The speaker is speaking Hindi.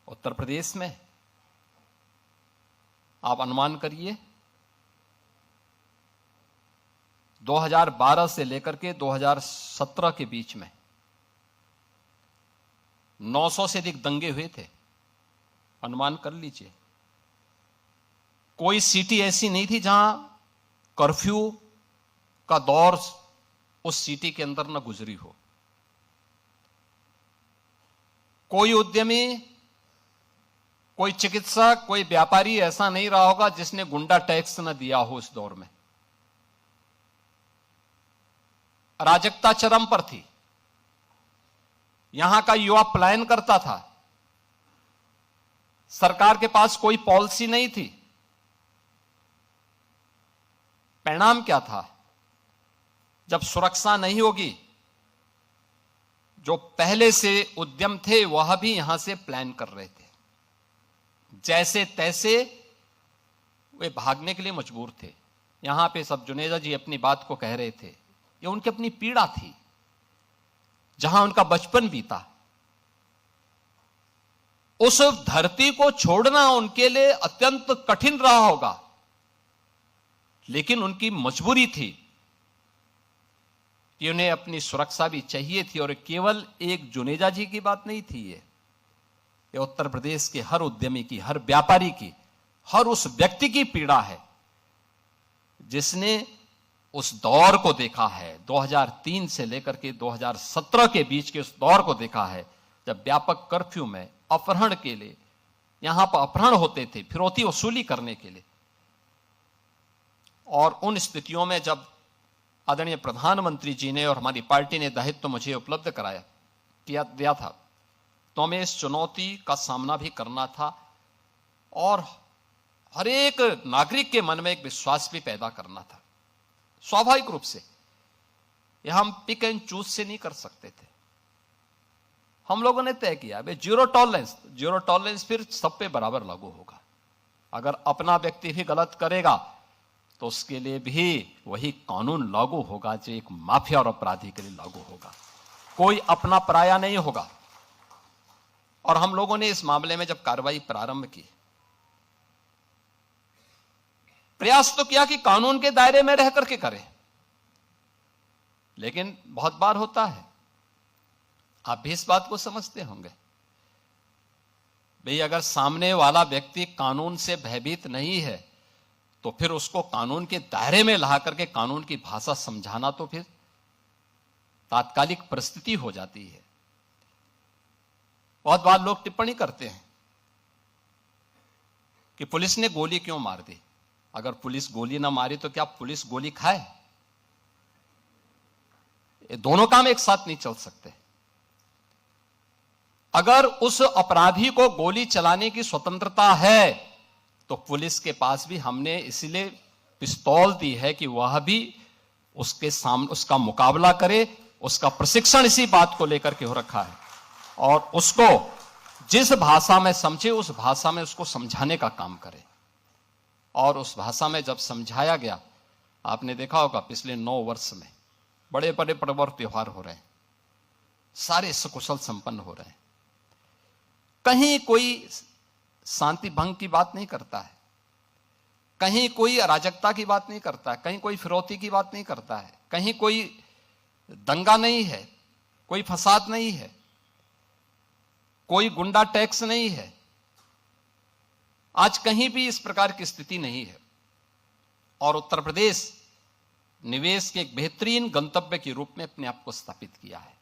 उत्तर प्रदेश में आप अनुमान करिए 2012 से लेकर के 2017 के बीच में 900 से अधिक दंगे हुए थे। अनुमान कर लीजिए, कोई सिटी ऐसी नहीं थी जहां कर्फ्यू का दौर उस सिटी के अंदर न गुजरी हो। कोई उद्यमी, कोई चिकित्सक, कोई व्यापारी ऐसा नहीं रहा होगा जिसने गुंडा टैक्स न दिया हो इस दौर में। अराजकता चरम पर थी। यहां का युवा पलायन करता था। सरकार के पास कोई पॉलिसी नहीं थी। परिणाम क्या था? जब सुरक्षा नहीं होगी, जो पहले से उद्यम थे वह भी यहां से प्लान कर रहे थे। जैसे तैसे वे भागने के लिए मजबूर थे। यहां पे सब जुनेजा जी अपनी बात को कह रहे थे, ये उनकी अपनी पीड़ा थी, जहां उनका बचपन बीता। उस धरती को छोड़ना उनके लिए अत्यंत कठिन रहा होगा, लेकिन उनकी मजबूरी थी कि उन्हें अपनी सुरक्षा भी चाहिए थी। और केवल एक जुनेजा जी की बात नहीं थी, ये उत्तर प्रदेश के हर उद्यमी की, हर व्यापारी की, हर उस व्यक्ति की पीड़ा है जिसने उस दौर को देखा है। 2003 से लेकर के 2017 के बीच के उस दौर को देखा है, जब व्यापक कर्फ्यू में अपहरण के लिए यहां पर अपहरण होते थे, फिरौती वसूली करने के लिए। और उन स्थितियों में जब आदरणीय प्रधानमंत्री जी ने और हमारी पार्टी ने दायित्व मुझे उपलब्ध दिया था, तो हमें इस चुनौती का सामना भी करना था और हर एक नागरिक के मन में एक विश्वास भी पैदा करना था। स्वाभाविक रूप से यह हम पिक एंड चूज से नहीं कर सकते थे। हम लोगों ने तय किया भाई जीरो टॉलरेंस फिर सब पे बराबर लागू होगा। अगर अपना व्यक्ति भी गलत करेगा तो उसके लिए भी वही कानून लागू होगा जो एक माफिया और अपराधी के लिए लागू होगा। कोई अपना पराया नहीं होगा। और हम लोगों ने इस मामले में जब कार्रवाई प्रारंभ की, प्रयास तो किया कि कानून के दायरे में रह करके करें, लेकिन बहुत बार होता है, आप भी इस बात को समझते होंगे, भाई अगर सामने वाला व्यक्ति कानून से भयभीत नहीं है तो फिर उसको कानून के दायरे में ला करके कानून की भाषा समझाना तो फिर तात्कालिक परिस्थिति हो जाती है। बहुत बार लोग टिप्पणी करते हैं कि पुलिस ने गोली क्यों मार दी। अगर पुलिस गोली ना मारी तो क्या पुलिस गोली खाए? ये दोनों काम एक साथ नहीं चल सकते। अगर उस अपराधी को गोली चलाने की स्वतंत्रता है तो पुलिस के पास भी हमने इसलिए पिस्तौल दी है कि वह भी उसके सामने उसका मुकाबला करे। उसका प्रशिक्षण इसी बात को लेकर के हो रखा है और उसको जिस भाषा में समझे उस भाषा में उसको समझाने का काम करे। और उस भाषा में जब समझाया गया, आपने देखा होगा पिछले 9 वर्ष में बड़े बड़े पर्व और त्योहार हो रहे हैं, सारे सकुशल संपन्न हो रहे हैं। कहीं कोई शांति भंग की बात नहीं करता है, कहीं कोई अराजकता की बात नहीं करता है, कहीं कोई फिरौती की बात नहीं करता है, कहीं कोई दंगा नहीं है, कोई फसाद नहीं है, कोई गुंडा टैक्स नहीं है। आज कहीं भी इस प्रकार की स्थिति नहीं है और उत्तर प्रदेश निवेश के एक बेहतरीन गंतव्य के रूप में अपने आप को स्थापित किया है।